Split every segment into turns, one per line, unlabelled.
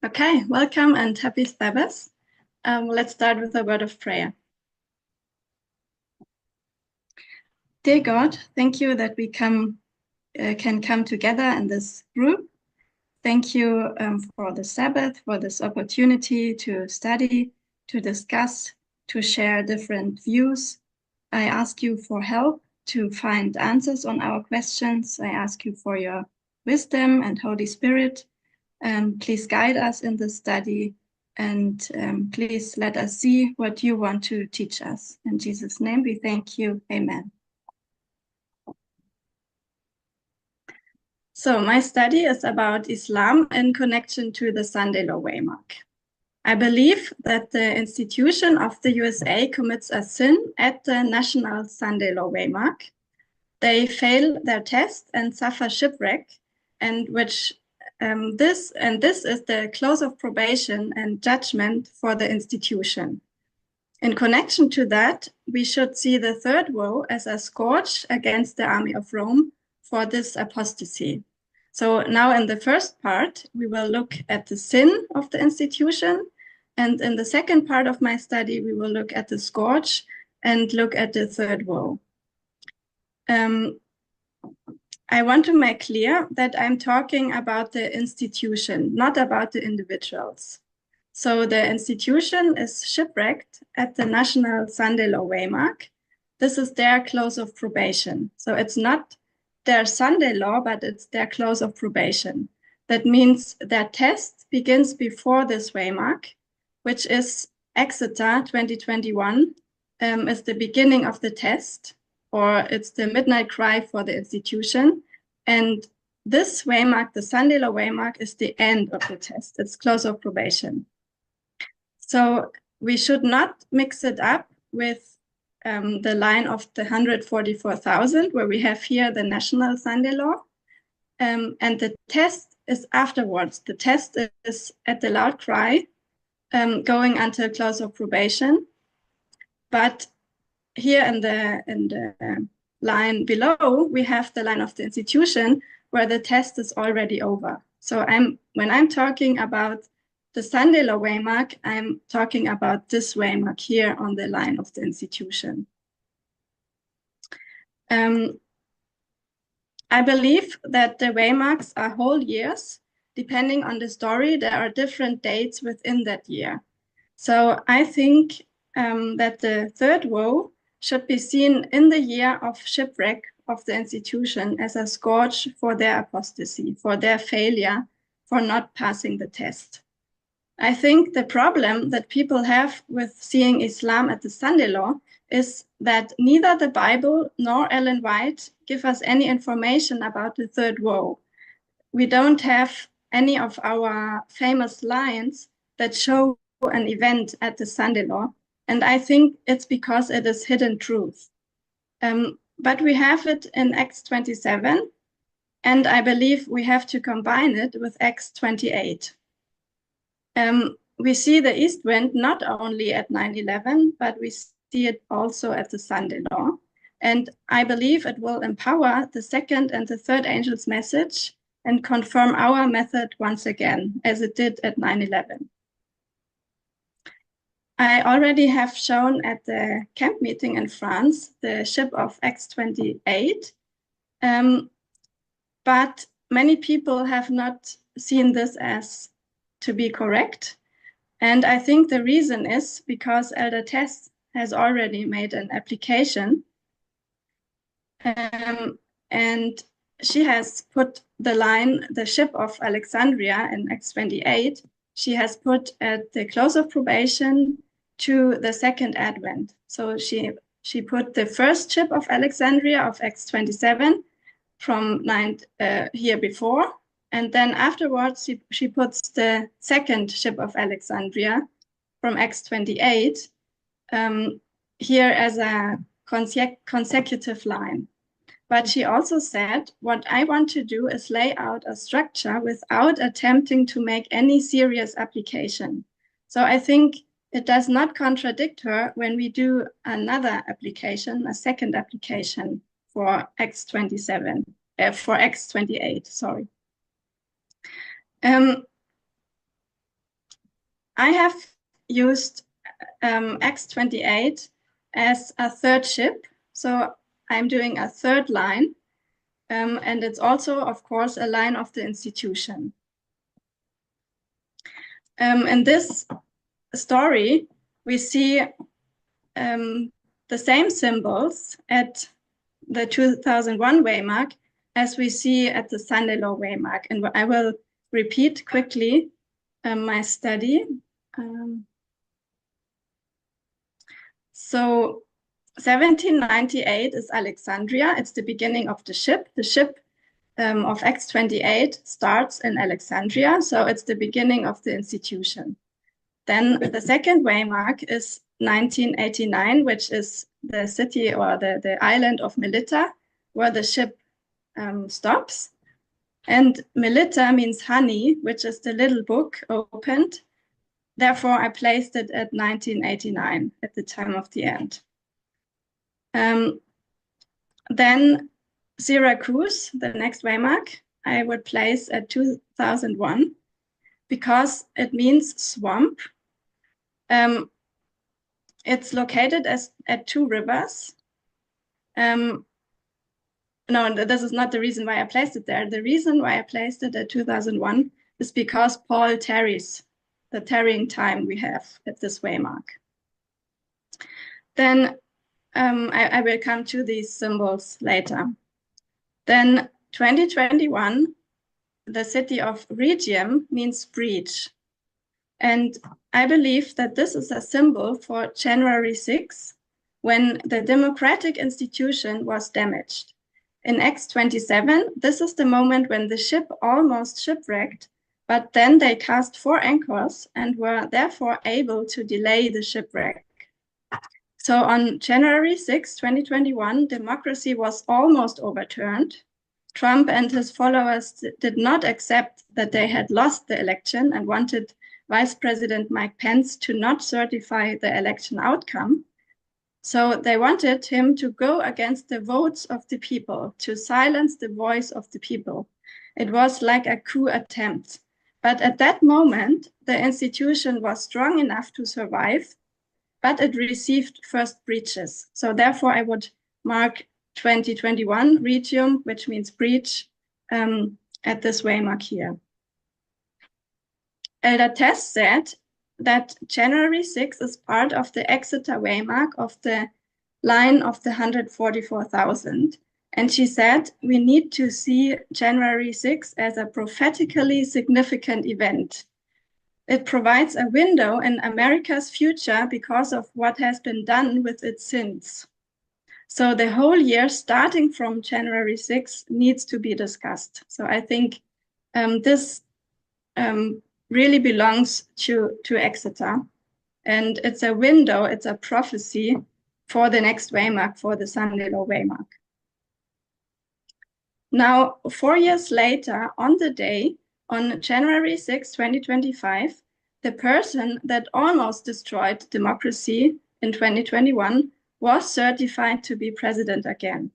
Okay, welcome and happy Sabbath. Let's start with a word of prayer. Dear God, thank you that we can come together in this group. Thank you for the Sabbath, for this opportunity to study, to discuss, to share different views. I ask you for help to find answers on our questions. I ask you for your wisdom and Holy Spirit. Please guide us in the study and please let us see what you want to teach us. In Jesus' name we thank you. Amen. So my study is about Islam in connection to the Sunday Law Waymark. I believe that the institution of the USA commits a sin at the National Sunday Law Waymark. They fail their test and suffer shipwreck, and this is the close of probation and judgment for the institution. In connection to that, we should see the third woe as a scourge against the army of Rome for this apostasy. So now in the first part, we will look at the sin of the institution. And in the second part of my study, we will look at the scourge and look at the third woe. I want to make clear that I'm talking about the institution, not about the individuals. So the institution is shipwrecked at the National Sunday Law Waymark. This is their close of probation. So it's not their Sunday law, but it's their close of probation. That means their test begins before this waymark, which is Exeter 2021, is the beginning of the test, or it's the midnight cry for the institution. And this waymark, the Sunday Law Waymark, is the end of the test. It's close of probation. So we should not mix it up with the line of the 144,000, where we have here the national Sunday law. And the test is afterwards. The test is at the loud cry, going until close of probation. But here in the line below, we have the line of the institution where the test is already over. So when I'm talking about the Sunday Law Waymark, I'm talking about this waymark here on the line of the institution. I believe that the waymarks are whole years. Depending on the story, there are different dates within that year. So I think that the third woe should be seen in the year of shipwreck of the institution as a scourge for their apostasy, for their failure, for not passing the test. I think the problem that people have with seeing Islam at the Sunday law is that neither the Bible nor Ellen White give us any information about the third woe. We don't have any of our famous lines that show an event at the Sunday law. And I think it's because it is hidden truth. But we have it in Acts 27, and I believe we have to combine it with Acts 28. We see the east wind not only at 9/11, but we see it also at the Sunday law. And I believe it will empower the second and the third angel's message and confirm our method once again, as it did at 9/11. I already have shown at the camp meeting in France the ship of Acts 28, but many people have not seen this as to be correct. And I think the reason is because Elder Tess has already made an application, and she has put the line, the ship of Alexandria in Acts 28, she has put at the close of probation to the second advent. So she put the first ship of Alexandria of Acts 27 from here before, and then afterwards she puts the second ship of Alexandria from Acts 28 here as a consecutive line. But she also said, what I want to do is lay out a structure without attempting to make any serious application. So I think it does not contradict her when we do another application, a second application for Acts 27, for Acts 28, sorry. I have used X-28 as a third ship. So I'm doing a third line. And it's also, of course, a line of the institution. In this story, we see the same symbols at the 2001 waymark as we see at the Sunday Law waymark. And I will repeat quickly my study. So 1798 is Alexandria. It's the beginning of the ship. The ship of X-28 starts in Alexandria. So it's the beginning of the institution. Then the second waymark is 1989, which is the city or the island of Melita, where the ship stops. And Melita means honey, which is the little book opened. Therefore, I placed it at 1989 at the time of the end. Then Syracuse, the next waymark, I would place at 2001 because it means swamp. It's located at two rivers. No, this is not the reason why I placed it there. The reason why I placed it at 2001 is because Paul tarries, the tarrying time we have at this waymark. Then I will come to these symbols later. Then 2021, the city of Regium means breach. And I believe that this is a symbol for January 6, when the democratic institution was damaged. In X-27, this is the moment when the ship almost shipwrecked, but then they cast 4 anchors and were therefore able to delay the shipwreck. So on January 6, 2021, democracy was almost overturned. Trump and his followers did not accept that they had lost the election and wanted Vice President Mike Pence to not certify the election outcome. So they wanted him to go against the votes of the people, to silence the voice of the people. It was like a coup attempt. But at that moment, the institution was strong enough to survive, but it received first breaches. So therefore, I would mark 2021 Regium, which means breach, at this waymark here. Elder Tess said that January 6 is part of the Exeter waymark of the line of the 144,000. And she said, we need to see January 6 as a prophetically significant event. It provides a window in America's future because of what has been done with its sins. So the whole year, starting from January 6, needs to be discussed. So I think this really belongs to Exeter. And it's a window, it's a prophecy for the next waymark, for the Sunday Law waymark. Now, 4 years later, on the day, on January 6, 2025, the person that almost destroyed democracy in 2021 was certified to be president again.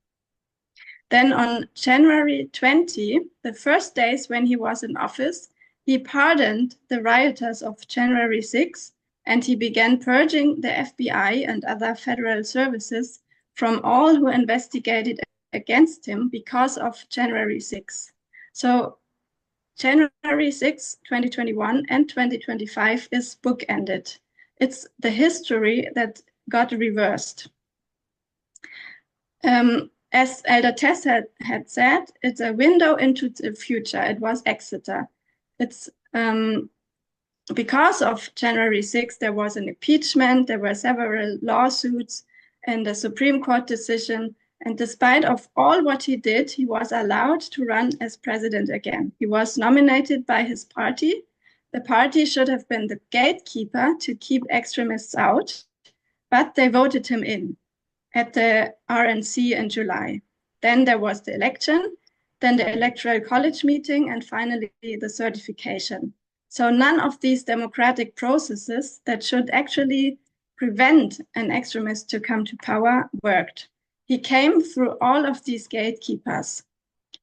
Then on January 20, the first days when he was in office, he pardoned the rioters of January 6, and he began purging the FBI and other federal services from all who investigated against him because of January 6. So January 6, 2021 and 2025 is bookended. It's the history that got reversed. As Elder Tess had said, it's a window into the future. It was Exeter. It's because of January 6, there was an impeachment, there were several lawsuits and a Supreme Court decision. And despite of all what he did, he was allowed to run as president again. He was nominated by his party. The party should have been the gatekeeper to keep extremists out, but they voted him in at the RNC in July. Then there was the election, then the Electoral College meeting, and finally the certification. So none of these democratic processes that should actually prevent an extremist to come to power worked. He came through all of these gatekeepers.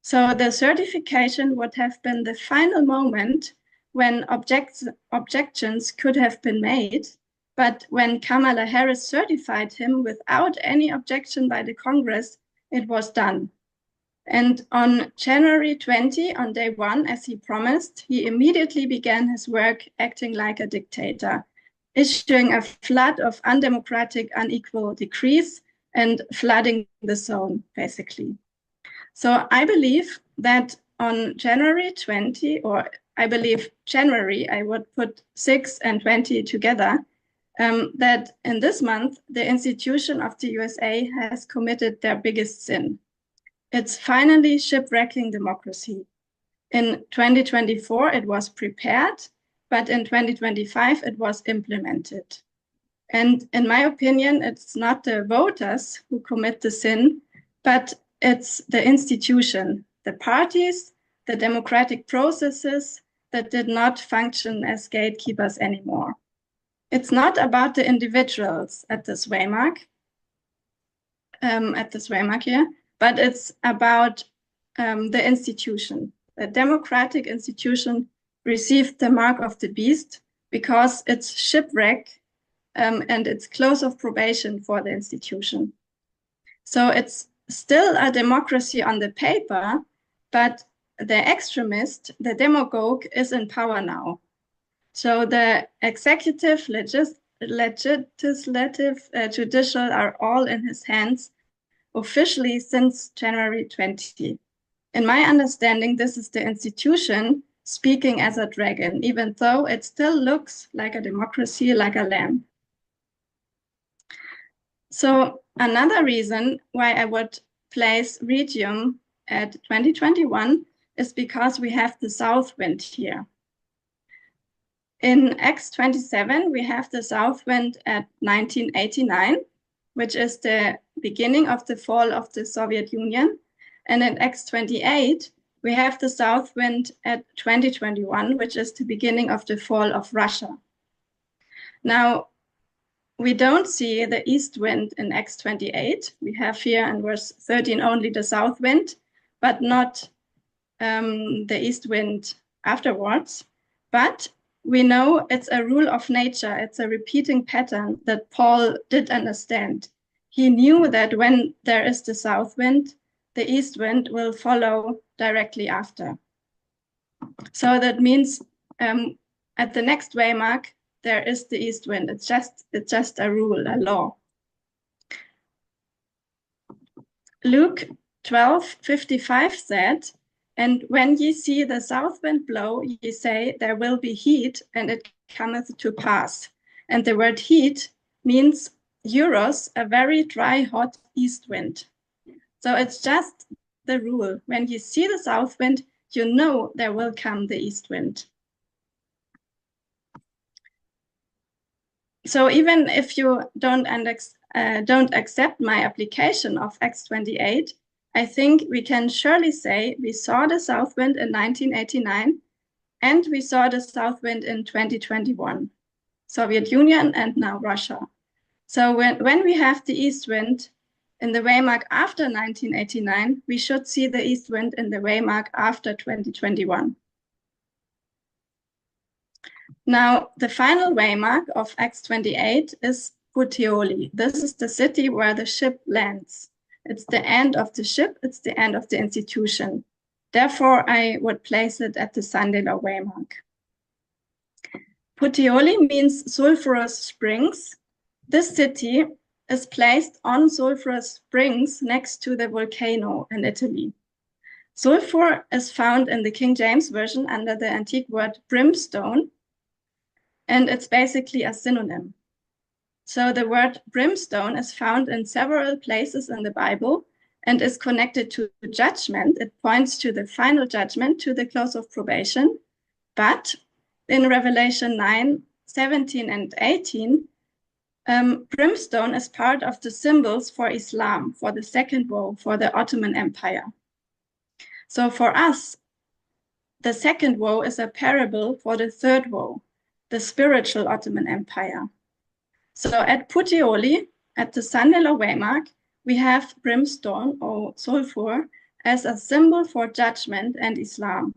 So the certification would have been the final moment when objections could have been made, but when Kamala Harris certified him without any objection by the Congress, it was done. And on January 20, on day one, as he promised, he immediately began his work acting like a dictator, issuing a flood of undemocratic, unequal decrees and flooding the zone, basically. So I believe that on January 20, or I believe January, I would put 6 and 20 together, that in this month, the institution of the USA has committed their biggest sin. It's finally shipwrecking democracy. In 2024, it was prepared, but in 2025, it was implemented. And in my opinion, it's not the voters who commit the sin, but it's the institution, the parties, the democratic processes that did not function as gatekeepers anymore. It's not about the individuals at this waymark, here, but it's about the institution. The democratic institution received the mark of the beast because it's shipwreck and it's close of probation for the institution. So it's still a democracy on the paper, but the extremist, the demagogue, is in power now. So the executive, legislative, judicial are all in his hands officially since January 20. In my understanding, this is the institution speaking as a dragon, even though it still looks like a democracy, like a lamb. So another reason why I would place Radium at 2021 is because we have the south wind here. In X27, we have the south wind at 1989, which is the beginning of the fall of the Soviet Union. And in X28, we have the south wind at 2021, which is the beginning of the fall of Russia. Now, we don't see the east wind in X28. We have here in verse 13 only the south wind, but not the east wind afterwards. But we know it's a rule of nature. It's a repeating pattern that Paul did understand. He knew that when there is the south wind, the east wind will follow directly after. So that means at the next waymark, there is the east wind. It's just a rule, a law. Luke 12:55 said, "And when ye see the south wind blow, ye say, there will be heat, and it cometh to pass." And the word heat means euros, a very dry, hot east wind. So it's just the rule. When you see the south wind, you know there will come the east wind. So even if you don't accept my application of X28, I think we can surely say we saw the south wind in 1989 and we saw the south wind in 2021, Soviet Union and now Russia. So when we have the east wind in the waymark after 1989, we should see the east wind in the waymark after 2021. Now, the final waymark of X28 is Puteoli. This is the city where the ship lands. It's the end of the ship, it's the end of the institution. Therefore, I would place it at the Sunday law waymark. Puteoli means sulfurous springs. This city is placed on sulfurous springs next to the volcano in Italy. Sulfur is found in the King James Version under the antique word brimstone, and it's basically a synonym. So the word brimstone is found in several places in the Bible and is connected to judgment. It points to the final judgment, to the close of probation. But in Revelation 9, 17 and 18, brimstone is part of the symbols for Islam, for the second woe, for the Ottoman Empire. So for us, the second woe is a parable for the third woe, the spiritual Ottoman Empire. So at Puteoli, at the Sunday law waymark, we have brimstone or sulfur as a symbol for judgment and Islam.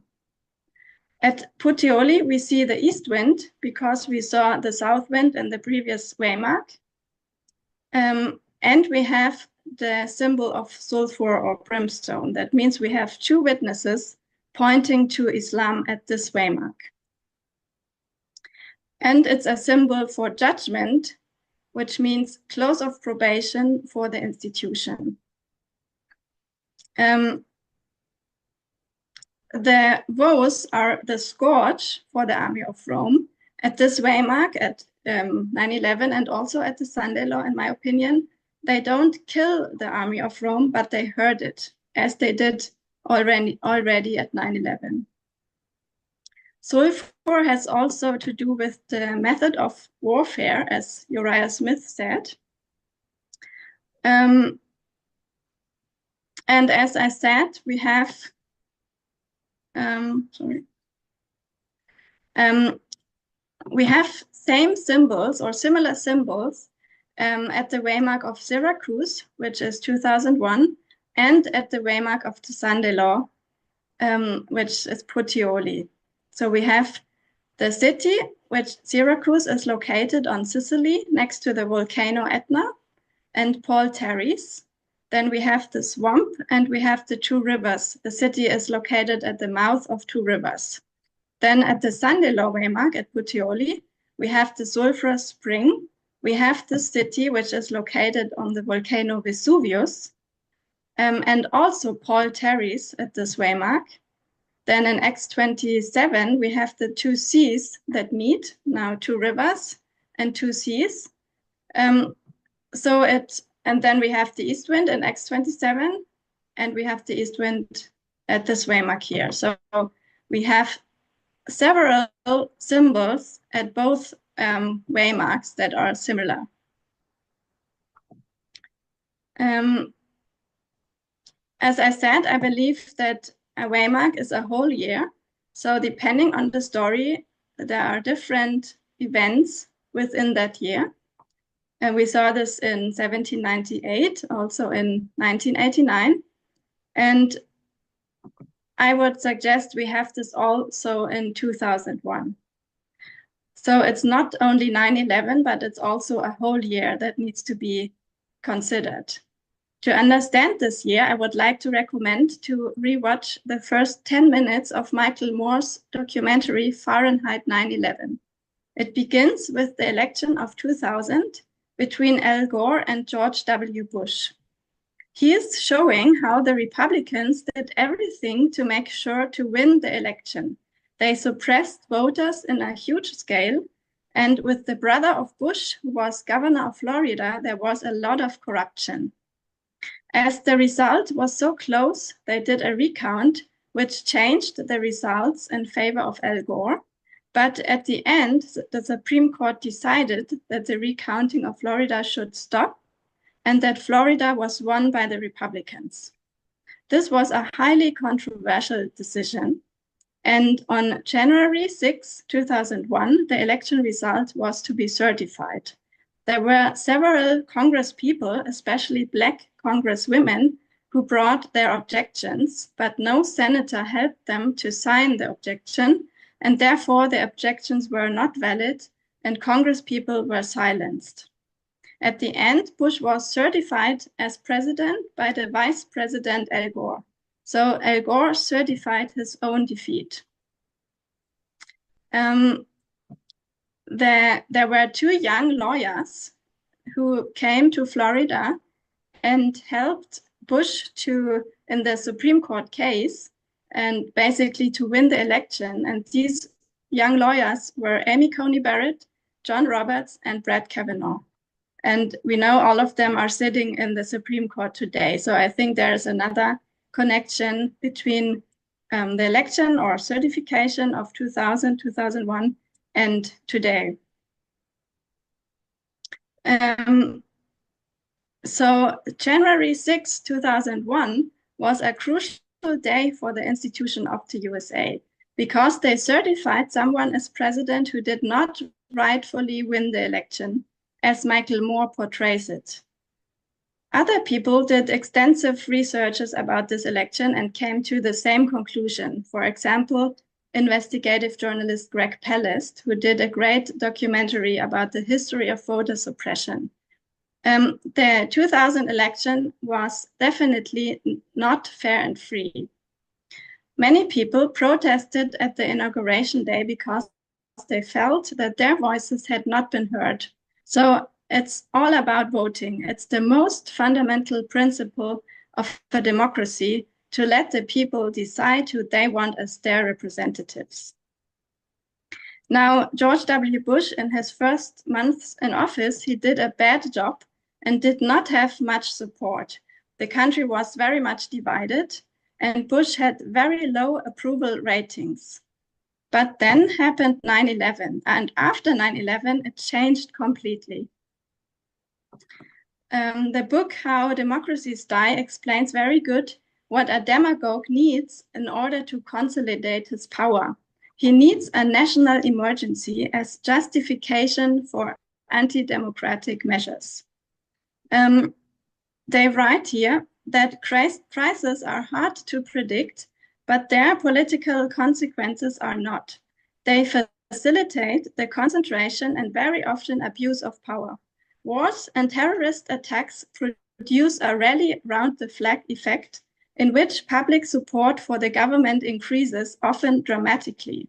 At Puteoli, we see the east wind because we saw the south wind in the previous waymark. And we have the symbol of sulfur or brimstone. That means we have two witnesses pointing to Islam at this waymark. And it's a symbol for judgment, which means close of probation for the institution. The woes are the scourge for the army of Rome at this waymark at 9/11 and also at the Sunday Law, in my opinion. They don't kill the army of Rome, but they hurt it, as they did already at 9/11. Sulfur has also to do with the method of warfare, as Uriah Smith said. And as I said, we have we have same symbols or similar symbols at the waymark of Syracuse, which is 2001, and at the waymark of the Sunday Law, which is Puteoli. So we have the city, which Syracuse is located on Sicily next to the volcano Etna and Paul Terrace. Then we have the swamp and we have the two rivers. The city is located at the mouth of two rivers. Then at the Sunday Law waymark at Puteoli, we have the sulfurous spring. We have the city, which is located on the volcano Vesuvius, and also Paul Terrace at this waymark. Then in X27, we have the two seas that meet, now two rivers and two seas. And then we have the east wind in X27, and we have the east wind at this waymark here. So we have several symbols at both waymarks that are similar. As I said, I believe that a waymark is a whole year. So depending on the story, there are different events within that year. And we saw this in 1798, also in 1989. And I would suggest we have this also in 2001. So it's not only 9/11, but it's also a whole year that needs to be considered. To understand this year, I would like to recommend to rewatch the first 10 minutes of Michael Moore's documentary Fahrenheit 9/11. It begins with the election of 2000 between Al Gore and George W. Bush. He is showing how the Republicans did everything to make sure to win the election. They suppressed voters in a huge scale, and with the brother of Bush, who was governor of Florida, there was a lot of corruption. As the result was so close, they did a recount, which changed the results in favor of Al Gore. But at the end, the Supreme Court decided that the recounting of Florida should stop and that Florida was won by the Republicans. This was a highly controversial decision. And on January 6, 2001, the election result was to be certified. There were several Congress people, especially Black Congresswomen, who brought their objections, but no senator helped them to sign the objection, and therefore the objections were not valid and Congress people were silenced. At the end, Bush was certified as president by the Vice President Al Gore. So Al Gore certified his own defeat. There were two young lawyers who came to Florida and helped Bush in the Supreme Court case and basically to win the election. And these young lawyers were Amy Coney Barrett, John Roberts, and Brett Kavanaugh. And we know all of them are sitting in the Supreme Court today. So I think there is another connection between the election or certification of 2000, 2001, and today. So January 6, 2001 was a crucial day for the institution of the USA because they certified someone as president who did not rightfully win the election, as Michael Moore portrays it. Other people did extensive researches about this election and came to the same conclusion. For example, investigative journalist Greg Palast, who did a great documentary about the history of voter suppression. The 2000 election was definitely not fair and free. Many people protested at the inauguration day because they felt that their voices had not been heard. So it's all about voting. It's the most fundamental principle of a democracy to let the people decide who they want as their representatives. Now, George W. Bush, in his first months in office, he did a bad job and did not have much support. The country was very much divided, and Bush had very low approval ratings. But then happened 9/11, and after 9/11, it changed completely. The book, How Democracies Die, explains very good what a demagogue needs in order to consolidate his power. He needs a national emergency as justification for anti-democratic measures. They write here that crises are hard to predict, but their political consequences are not. They facilitate the concentration and very often abuse of power. Wars and terrorist attacks produce a rally round the flag effect in which public support for the government increases, often dramatically.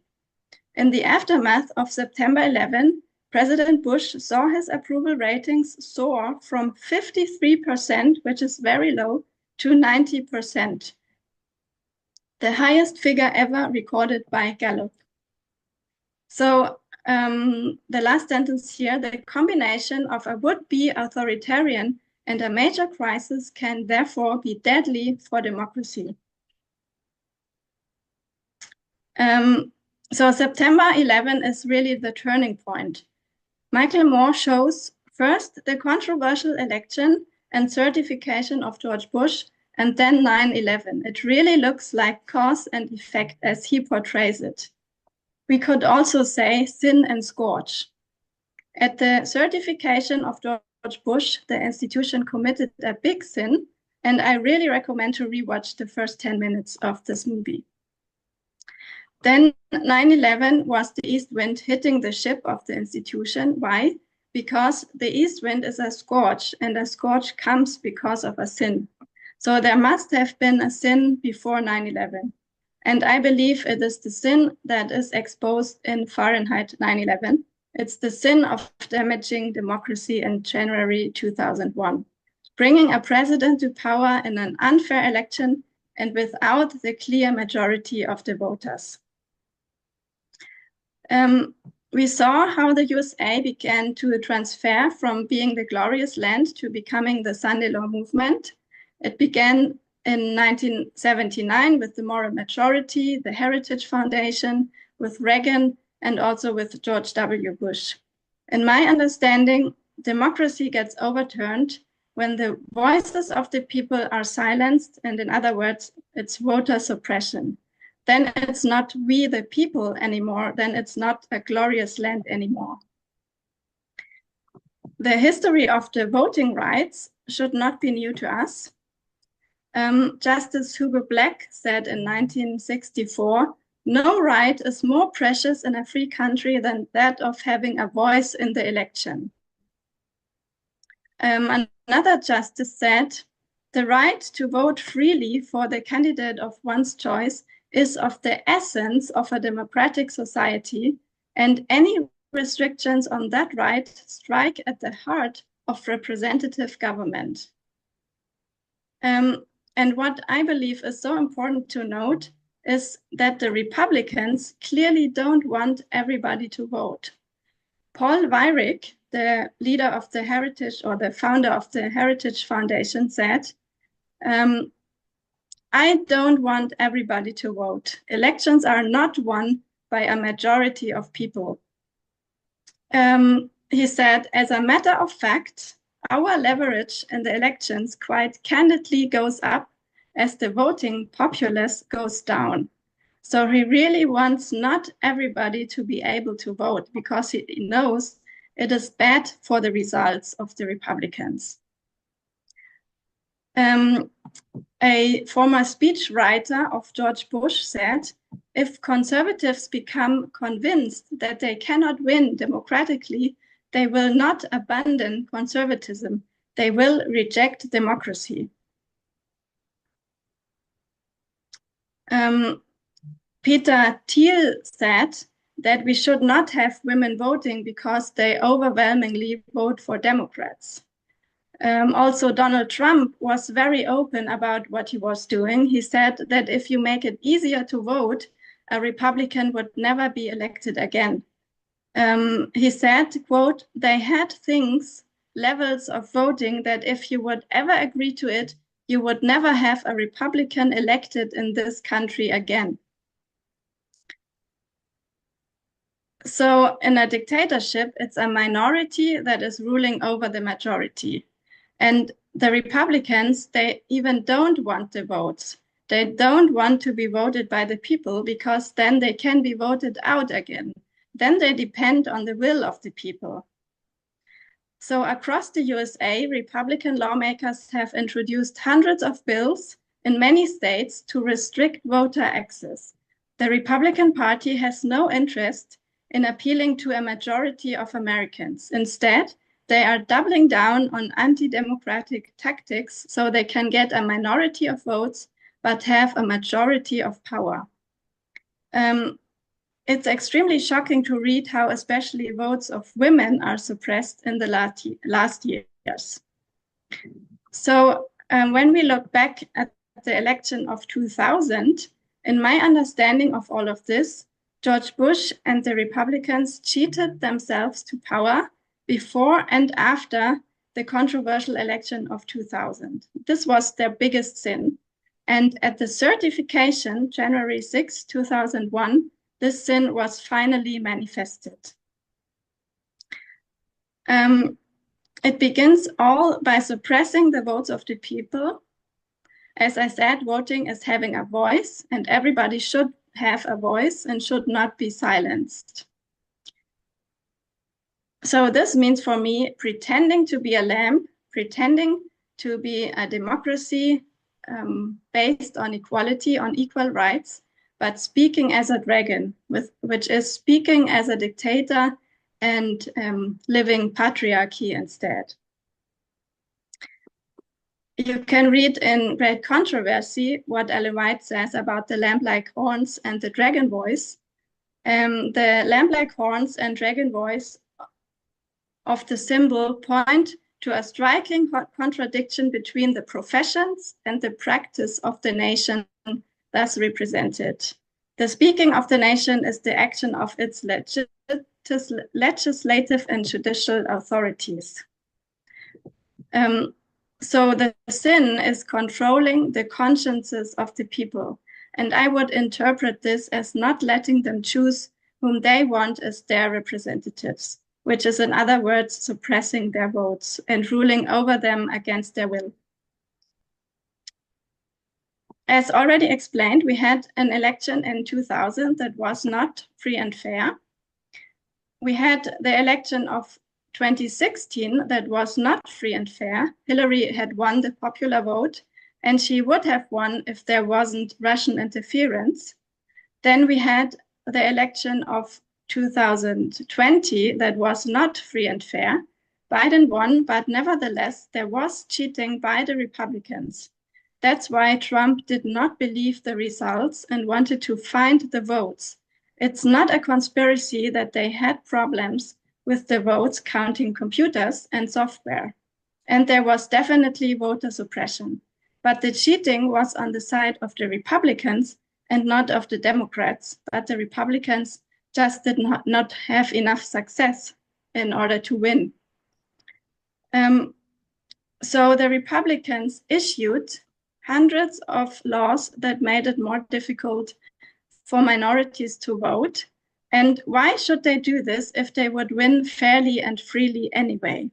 In the aftermath of September 11, President Bush saw his approval ratings soar from 53%, which is very low, to 90%, the highest figure ever recorded by Gallup. So the last sentence here, the combination of a would-be authoritarian and a major crisis can therefore be deadly for democracy. So September 11 is really the turning point. Michael Moore shows first the controversial election and certification of George Bush, and then 9/11. It really looks like cause and effect as he portrays it. We could also say sin and scourge. At the certification of George Bush, the institution committed a big sin, and I really recommend to rewatch the first 10 minutes of this movie. Then 9/11 was the east wind hitting the ship of the institution. Why? Because the east wind is a scourge, and a scourge comes because of a sin. So there must have been a sin before 9/11. And I believe it is the sin that is exposed in Fahrenheit 9/11. It's the sin of damaging democracy in January 2001, bringing a president to power in an unfair election and without the clear majority of the voters. We saw how the USA began to transfer from being the glorious land to becoming the Sunday Law movement. It began in 1979 with the moral majority, the Heritage Foundation, with Reagan, and also with George W. Bush. In my understanding, democracy gets overturned when the voices of the people are silenced, and in other words, it's voter suppression. Then it's not we the people anymore, then it's not a glorious land anymore. The history of the voting rights should not be new to us. Justice Hugo Black said in 1964, "No right is more precious in a free country than that of having a voice in the election." Another justice said, "The right to vote freely for the candidate of one's choice is of the essence of a democratic society, and any restrictions on that right strike at the heart of representative government." And what I believe is so important to note is that the Republicans clearly don't want everybody to vote. Paul Weyrich, the leader of the Heritage, or the founder of the Heritage Foundation, said, "I don't want everybody to vote. Elections are not won by a majority of people." He said, "As a matter of fact, our leverage in the elections quite candidly goes up as the voting populace goes down." So he really wants not everybody to be able to vote because he knows it is bad for the results of the Republicans. A former speechwriter of George Bush said, If conservatives become convinced that they cannot win democratically, they will not abandon conservatism. They will reject democracy. Peter Thiel said that we should not have women voting because they overwhelmingly vote for Democrats. Also, Donald Trump was very open about what he was doing. He said that if you make it easier to vote, a Republican would never be elected again. He said, quote, they had levels of voting that if you would ever agree to it, you would never have a Republican elected in this country again. So in a dictatorship, it's a minority that is ruling over the majority. And the Republicans, they even don't want the votes. They don't want to be voted by the people because then they can be voted out again. Then they depend on the will of the people. So across the USA, Republican lawmakers have introduced hundreds of bills in many states to restrict voter access. The Republican Party has no interest in appealing to a majority of Americans. Instead, they are doubling down on anti-democratic tactics so they can get a minority of votes, but have a majority of power. It's extremely shocking to read how especially votes of women are suppressed in the last years. So when we look back at the election of 2000, in my understanding of all of this, George Bush and the Republicans cheated themselves to power before and after the controversial election of 2000. This was their biggest sin. And at the certification, January 6, 2001, this sin was finally manifested. It begins all by suppressing the votes of the people. As I said, voting is having a voice, and everybody should have a voice and should not be silenced. So this means for me, pretending to be a lamb, pretending to be a democracy based on equality, on equal rights, but speaking as a dragon, which is speaking as a dictator and living patriarchy instead. You can read in Great Controversy what Ellen White says about the lamb-like horns and the dragon voice. The lamb-like horns and dragon voice of the symbol point to a striking contradiction between the professions and the practice of the nation thus represented. The speaking of the nation is the action of its legislative and judicial authorities. So the sin is controlling the consciences of the people. And I would interpret this as not letting them choose whom they want as their representatives, which is in other words, suppressing their votes and ruling over them against their will. As already explained, we had an election in 2000 that was not free and fair. We had the election of 2016 that was not free and fair. Hillary had won the popular vote, and she would have won if there wasn't Russian interference. Then we had the election of 2020 that was not free and fair. Biden won, but nevertheless, there was cheating by the Republicans. That's why Trump did not believe the results and wanted to find the votes. It's not a conspiracy that they had problems with the votes counting computers and software. And there was definitely voter suppression. But the cheating was on the side of the Republicans and not of the Democrats. But the Republicans just did not have enough success in order to win. So the Republicans issued hundreds of laws that made it more difficult for minorities to vote. And why should they do this if they would win fairly and freely anyway?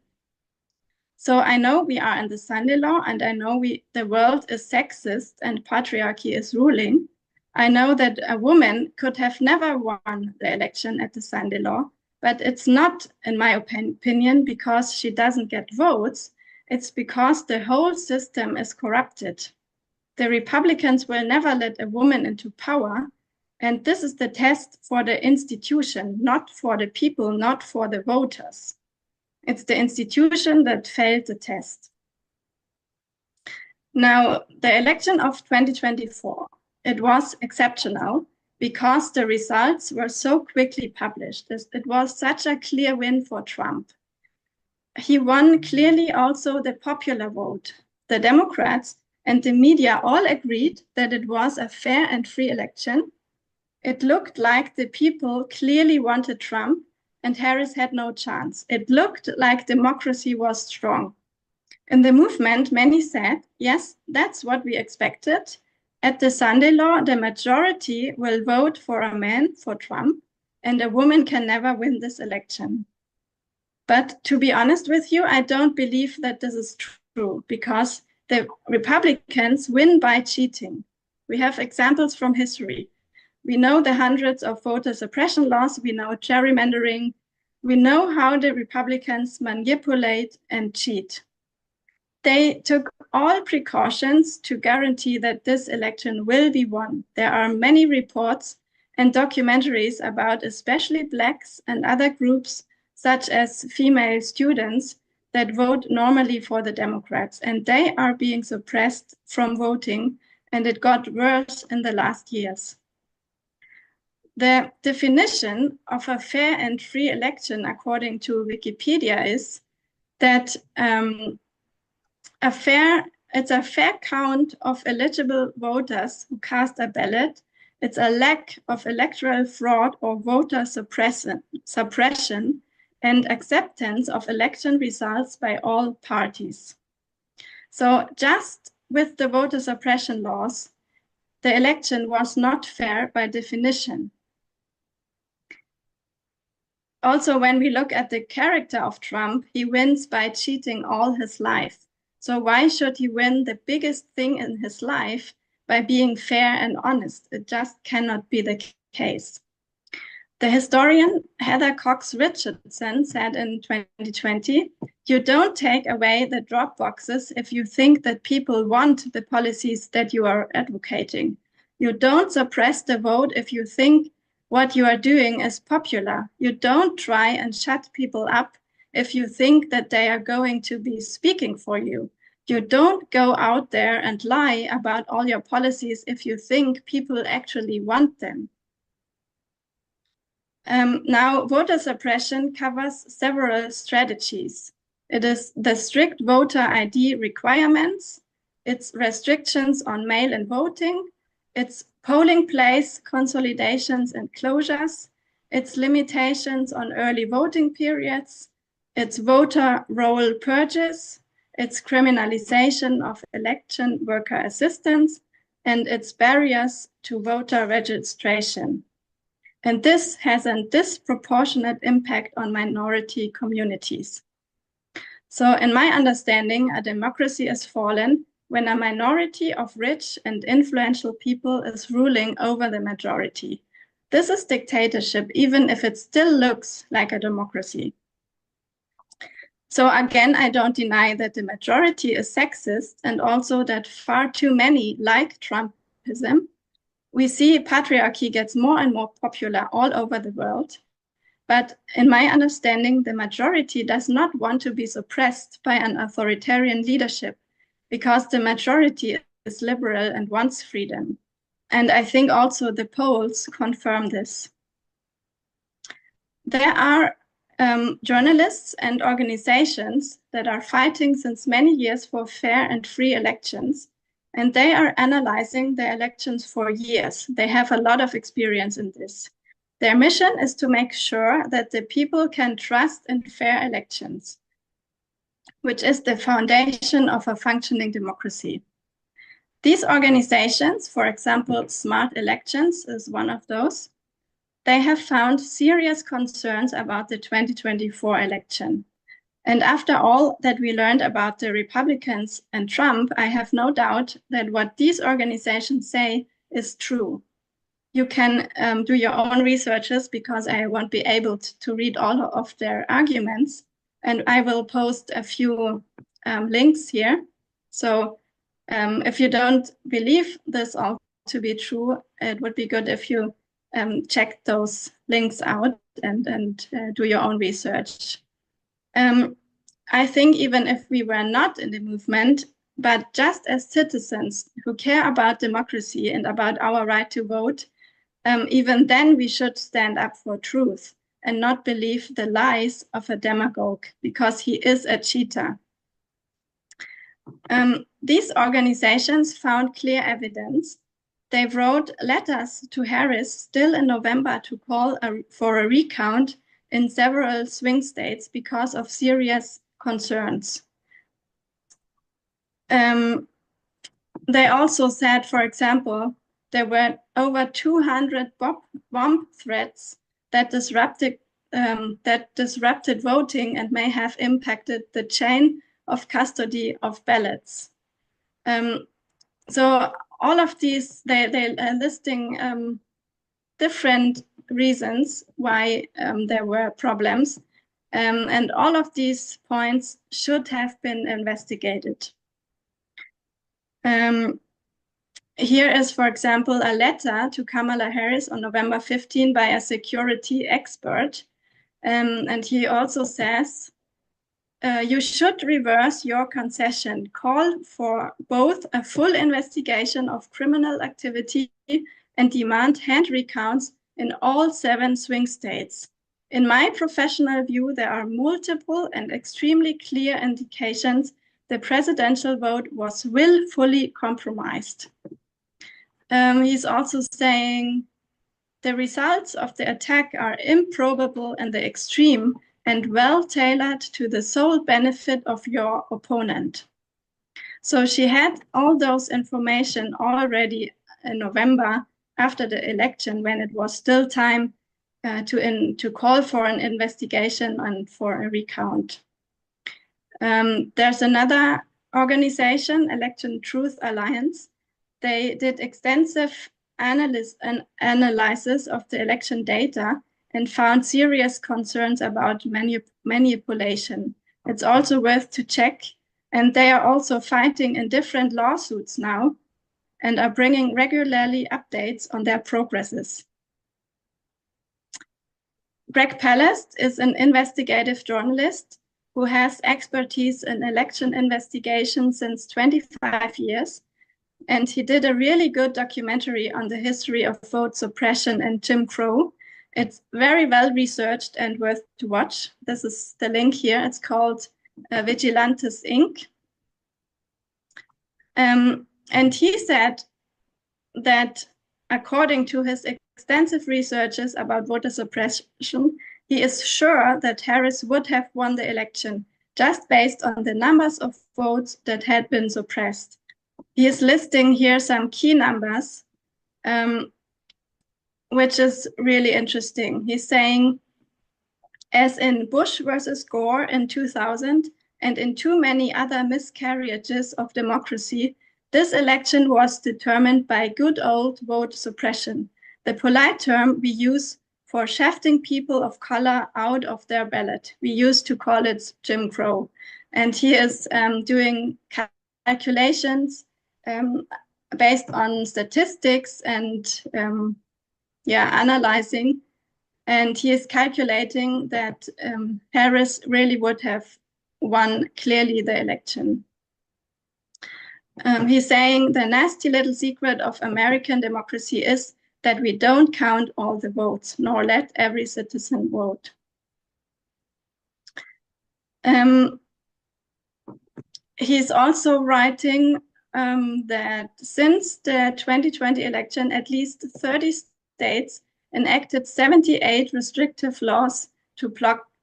So I know we are in the Sunday law, and I know the world is sexist and patriarchy is ruling. I know that a woman could have never won the election at the Sunday law, but it's not, in my opinion, because she doesn't get votes. It's because the whole system is corrupted. The Republicans will never let a woman into power And this is the test for the institution, not for the people, not for the voters. It's the institution that failed the test. Now, the election of 2024, it was exceptional because the results were so quickly published. It was such a clear win for Trump. He won clearly also the popular vote. The Democrats and the media all agreed that it was a fair and free election. It looked like the people clearly wanted Trump and Harris had no chance. It looked like democracy was strong. In the movement, many said, yes, that's what we expected. At the Sunday law, the majority will vote for a man, for Trump, and a woman can never win this election. But to be honest with you, I don't believe that this is true because the Republicans win by cheating. We have examples from history. We know the hundreds of voter suppression laws. We know gerrymandering. We know how the Republicans manipulate and cheat. They took all precautions to guarantee that this election will be won. There are many reports and documentaries about especially Blacks and other groups, such as female students, that vote normally for the Democrats, and they are being suppressed from voting, and it got worse in the last years. The definition of a fair and free election, according to Wikipedia, is that it's a fair count of eligible voters who cast a ballot. It's a lack of electoral fraud or voter suppression and acceptance of election results by all parties. So just with the voter suppression laws, the election was not fair by definition. Also, when we look at the character of Trump, he wins by cheating all his life. So why should he win the biggest thing in his life by being fair and honest? It just cannot be the case. The historian Heather Cox Richardson said in 2020, you don't take away the drop boxes if you think that people want the policies that you are advocating. You don't suppress the vote if you think what you are doing is popular. You don't try and shut people up if you think that they are going to be speaking for you. You don't go out there and lie about all your policies if you think people actually want them. Now, voter suppression covers several strategies. It is the strict voter ID requirements, it's restrictions on mail-in voting, it's polling place consolidations and closures, it's limitations on early voting periods, it's voter roll purges, it's criminalization of election worker assistance, and it's barriers to voter registration. And this has a disproportionate impact on minority communities. So in my understanding, a democracy is fallen when a minority of rich and influential people is ruling over the majority. This is dictatorship, even if it still looks like a democracy. So again, I don't deny that the majority is sexist and also that far too many like Trumpism. We see patriarchy gets more and more popular all over the world. But in my understanding, the majority does not want to be suppressed by an authoritarian leadership because the majority is liberal and wants freedom. And I think also the polls confirm this. There are journalists and organizations that are fighting since many years for fair and free elections, and they are analyzing the elections for years. They have a lot of experience in this. Their mission is to make sure that the people can trust in fair elections, which is the foundation of a functioning democracy. These organizations, for example, Smart Elections is one of those, they have found serious concerns about the 2024 election. And after all that we learned about the Republicans and Trump, I have no doubt that what these organizations say is true. You can do your own researches because I won't be able to read all of their arguments. And I will post a few links here. So if you don't believe this all to be true, it would be good if you check those links out and do your own research. I think even if we were not in the movement, but just as citizens who care about democracy and about our right to vote, even then we should stand up for truth and not believe the lies of a demagogue, because he is a cheater. These organizations found clear evidence. They wrote letters to Harris still in November to call for a recount in several swing states because of serious concerns. They also said, for example, there were over 200 bomb threats that disrupted voting and may have impacted the chain of custody of ballots. So all of these, they are listing different reasons why there were problems. And all of these points should have been investigated. Here is, for example, a letter to Kamala Harris on November 15 by a security expert. And he also says, you should reverse your concession. Call for both a full investigation of criminal activity and demand hand recounts in all 7 swing states. In my professional view, there are multiple and extremely clear indications the presidential vote was willfully compromised. He's also saying the results of the attack are improbable in the extreme and well tailored to the sole benefit of your opponent. So she had all those information already in November after the election, when it was still time to call for an investigation and for a recount. There's another organization, Election Truth Alliance. They did extensive analysis of the election data and found serious concerns about manipulation. It's also worth to check. And they are also fighting in different lawsuits now and are bringing regularly updates on their progresses. Greg Palast is an investigative journalist who has expertise in election investigation since 25 years. And he did a really good documentary on the history of vote suppression and Jim Crow. It's very well researched and worth to watch. This is the link here. It's called Vigilantes Inc. And he said that according to his extensive researches about voter suppression, he is sure that Harris would have won the election just based on the numbers of votes that had been suppressed. He is listing here some key numbers, which is really interesting. He's saying, as in Bush versus Gore in 2000, and in too many other miscarriages of democracy, this election was determined by good old vote suppression, the polite term we use for shafting people of color out of their ballot. We used to call it Jim Crow. And he is doing calculations based on statistics and analyzing. And he is calculating that Harris really would have won clearly the election. He's saying the nasty little secret of American democracy is that we don't count all the votes, nor let every citizen vote. He's also writing that since the 2020 election, at least 30 states enacted 78 restrictive laws to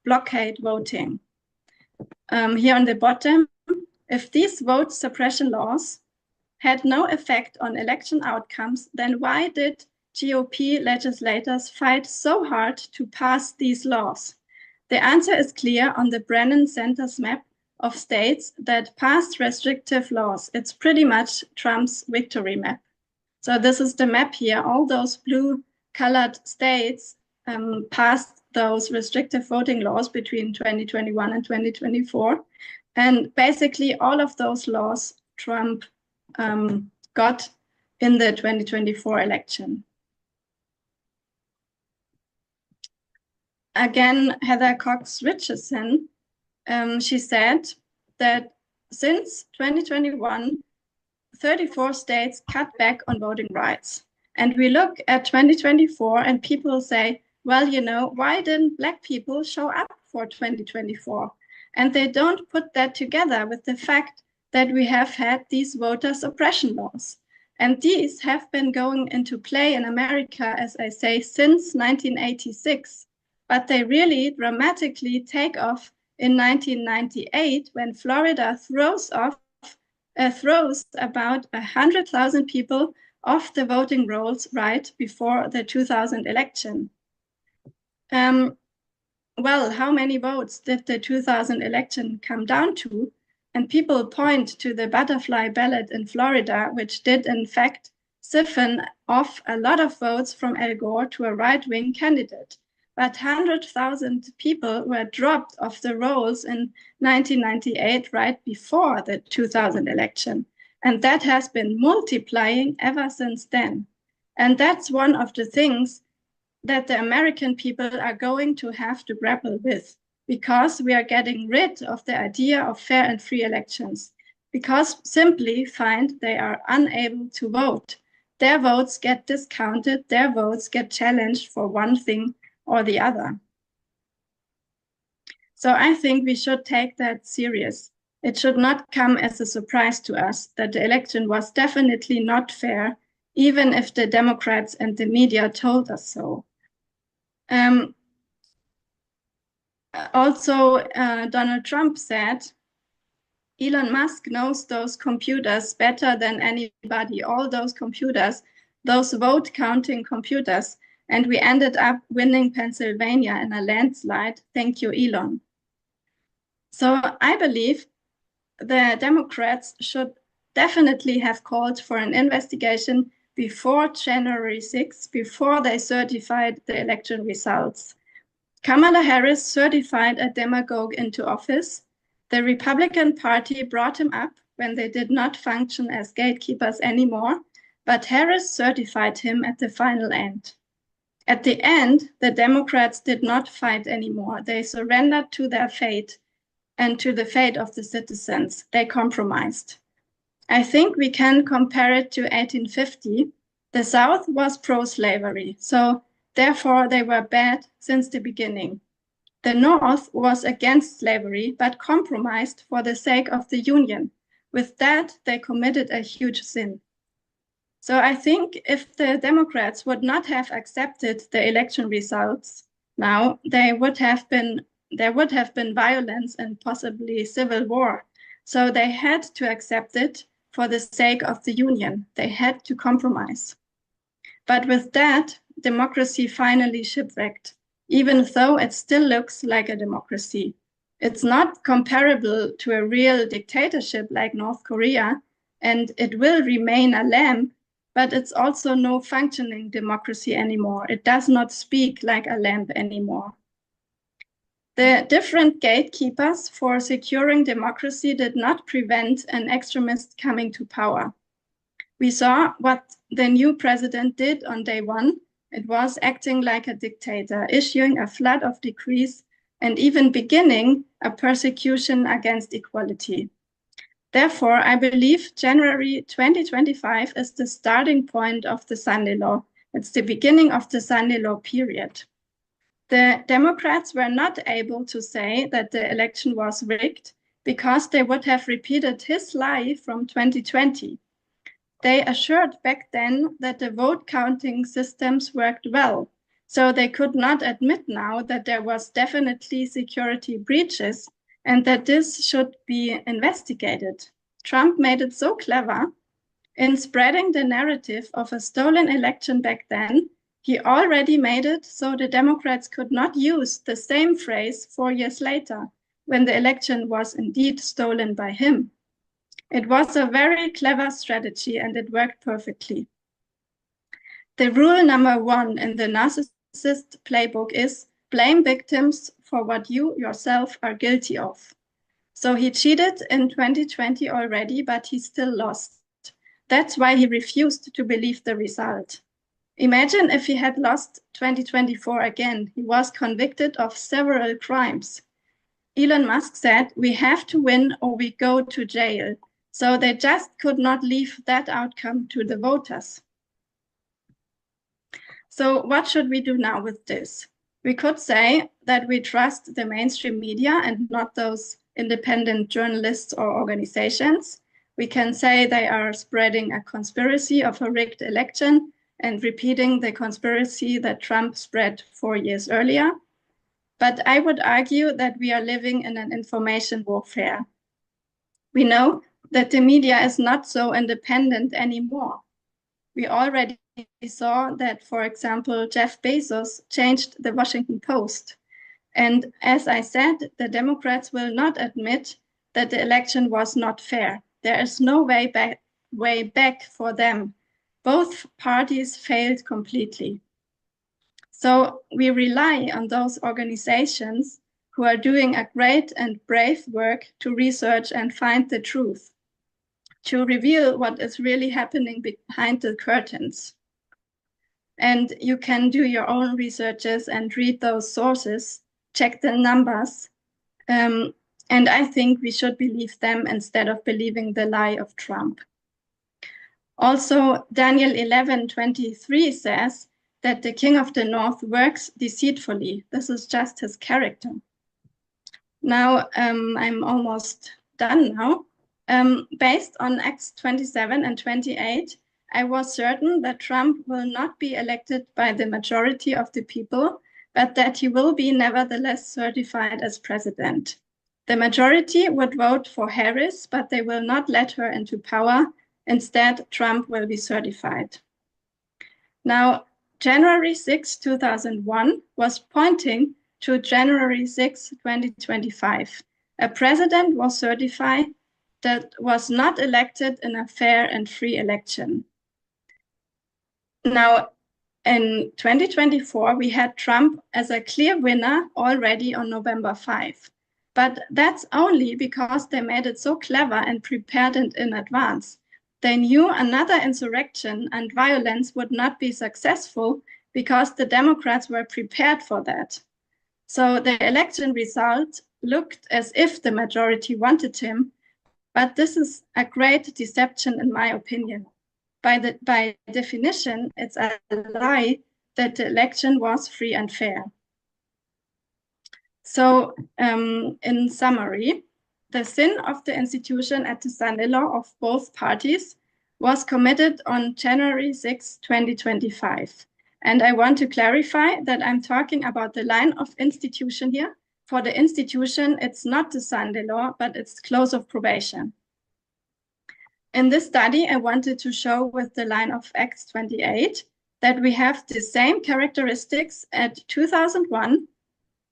blockade voting. Here on the bottom, if these vote suppression laws had no effect on election outcomes, then why did GOP legislators fight so hard to pass these laws? The answer is clear on the Brennan Center's map of states that passed restrictive laws. It's pretty much Trump's victory map. So this is the map here. All those blue-colored states passed those restrictive voting laws between 2021 and 2024. And basically all of those laws Trump got in the 2024 election. again, Heather Cox Richardson, she said that since 2021, 34 states cut back on voting rights. And we look at 2024 and people say, well, you know, why didn't Black people show up for 2024? And they don't put that together with the fact that we have had these voter suppression laws. And these have been going into play in America, as I say, since 1986. But they really dramatically take off in 1998 when Florida throws about 100,000 people off the voting rolls right before the 2000 election. Well, how many votes did the 2000 election come down to? And people point to the butterfly ballot in Florida, which did in fact siphon off a lot of votes from Al Gore to a right-wing candidate. But 100,000 people were dropped off the rolls in 1998, right before the 2000 election. And that has been multiplying ever since then. And that's one of the things that the American people are going to have to grapple with, because we are getting rid of the idea of fair and free elections, because simply find they are unable to vote. Their votes get discounted, their votes get challenged for one thing or the other. So I think we should take that serious. It should not come as a surprise to us that the election was definitely not fair, even if the Democrats and the media told us so. Donald Trump said, Elon Musk knows those computers better than anybody, all those computers, those vote counting computers, and we ended up winning Pennsylvania in a landslide. Thank you, Elon. So I believe the Democrats should definitely have called for an investigation before January 6th, before they certified the election results. Kamala Harris certified a demagogue into office. The Republican Party brought him up when they did not function as gatekeepers anymore, but Harris certified him at the final end. At the end, the Democrats did not fight anymore. They surrendered to their fate and to the fate of the citizens. They compromised. I think we can compare it to 1850. The South was pro-slavery, so therefore they were bad since the beginning. The North was against slavery, but compromised for the sake of the Union. With that, they committed a huge sin. So I think if the Democrats would not have accepted the election results now, there would have been violence and possibly civil war. So they had to accept it for the sake of the Union. They had to compromise. But with that, democracy finally shipwrecked, even though it still looks like a democracy. It's not comparable to a real dictatorship like North Korea, and it will remain a lamb, but it's also no functioning democracy anymore. It does not speak like a lamb anymore. The different gatekeepers for securing democracy did not prevent an extremist coming to power. We saw what the new president did on day one. It was acting like a dictator, issuing a flood of decrees and even beginning a persecution against equality. Therefore, I believe January 2025 is the starting point of the Sunday Law. It's the beginning of the Sunday Law period. The Democrats were not able to say that the election was rigged because they would have repeated his lie from 2020. They assured back then that the vote counting systems worked well, so they could not admit now that there was definitely security breaches and that this should be investigated. Trump made it so clever in spreading the narrative of a stolen election back then. He already made it so the Democrats could not use the same phrase 4 years later when the election was indeed stolen by him. It was a very clever strategy and it worked perfectly. The rule number 1 in the narcissist playbook is blame victims for what you yourself are guilty of. So he cheated in 2020 already, but he still lost. That's why he refused to believe the result. Imagine if he had lost 2024 again. He was convicted of several crimes. Elon Musk said, "We have to win or we go to jail." So they just could not leave that outcome to the voters. So what should we do now with this? We could say that we trust the mainstream media and not those independent journalists or organizations. We can say they are spreading a conspiracy of a rigged election and repeating the conspiracy that Trump spread 4 years earlier. But I would argue that we are living in an information warfare. We know that the media is not so independent anymore. We already saw that, for example, Jeff Bezos changed the Washington Post. And as I said, the Democrats will not admit that the election was not fair. There is no way back for them. Both parties failed completely. So we rely on those organizations who are doing a great and brave work to research and find the truth, to reveal what is really happening behind the curtains. And you can do your own researches and read those sources, check the numbers. And I think we should believe them instead of believing the lie of Trump. Also, Daniel 11:23 says that the king of the north works deceitfully. This is just his character. Now, I'm almost done now. Based on Acts 27 and 28, I was certain that Trump will not be elected by the majority of the people, but that he will be nevertheless certified as president. The majority would vote for Harris, but they will not let her into power. Instead, Trump will be certified. Now, January 6, 2001 was pointing to January 6, 2025. A president was certified that was not elected in a fair and free election. Now, in 2024, we had Trump as a clear winner already on November 5. But that's only because they made it so clever and prepared it in advance. They knew another insurrection and violence would not be successful because the Democrats were prepared for that. So the election result looked as if the majority wanted him, but this is a great deception in my opinion. By definition, it's a lie that the election was free and fair. So in summary, the sin of the institution at the Sunday law of both parties was committed on January 6, 2025. And I want to clarify that I'm talking about the line of institution here. For the institution, it's not the Sunday law, but it's close of probation. In this study, I wanted to show with the line of Acts 28 that we have the same characteristics at 2001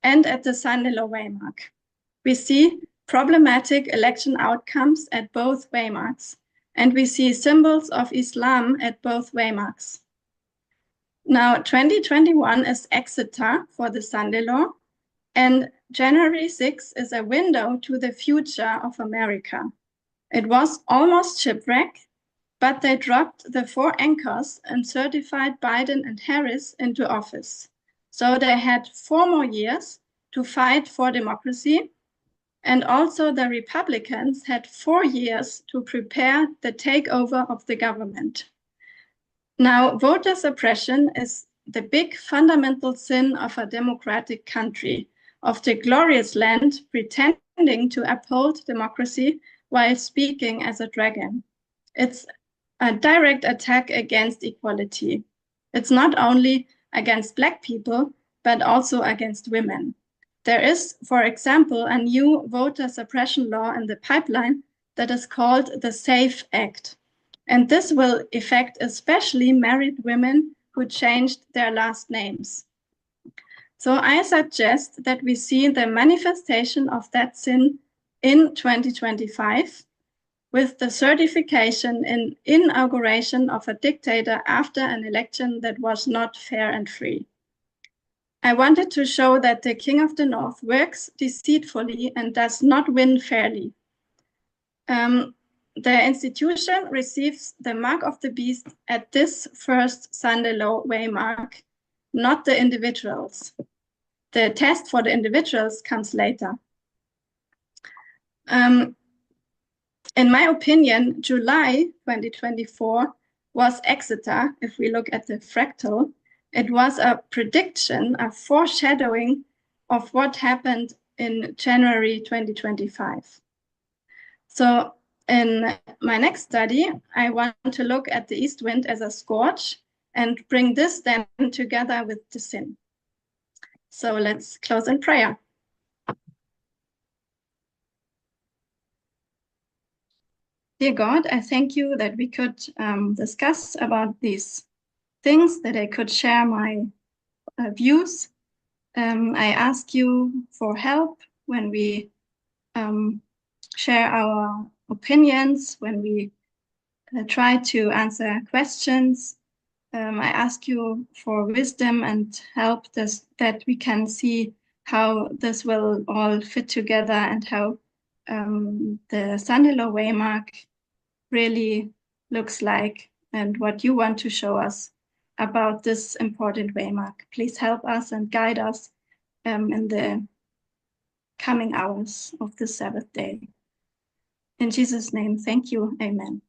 and at the Sunday law waymark. We see problematic election outcomes at both waymarks, and we see symbols of Islam at both waymarks. Now, 2021 is Exeter for the Sunday law, and January 6 is a window to the future of America. It was almost shipwreck, but they dropped the 4 anchors and certified Biden and Harris into office. So they had 4 more years to fight for democracy. And also the Republicans had 4 years to prepare the takeover of the government. Now, voter suppression is the big fundamental sin of a democratic country, of the glorious land pretending to uphold democracy while speaking as a dragon. It's a direct attack against equality. It's not only against Black people, but also against women. There is, for example, a new voter suppression law in the pipeline that is called the SAFE Act. And this will affect especially married women who changed their last names. So I suggest that we see the manifestation of that sin in 2025 with the certification and inauguration of a dictator after an election that was not fair and free. I wanted to show that the King of the North works deceitfully and does not win fairly. the institution receives the mark of the beast at this first Sunday law waymark, not the individuals. The test for the individuals comes later. In my opinion, July 2024 was Exeter, if we look at the fractal. It was a prediction, a foreshadowing of what happened in January 2025. So in my next study, I want to look at the east wind as a scourge and bring this then together with the sin. So let's close in prayer. Dear God, I thank you that we could discuss about these things, that I could share my views. I ask you for help when we share our opinions, when we try to answer questions. I ask you for wisdom and help that we can see how this will all fit together and how the Sunday law waymark really looks like and what you want to show us about this important waymark. Please help us and guide us in the coming hours of the Sabbath day. In Jesus' name, thank you. Amen.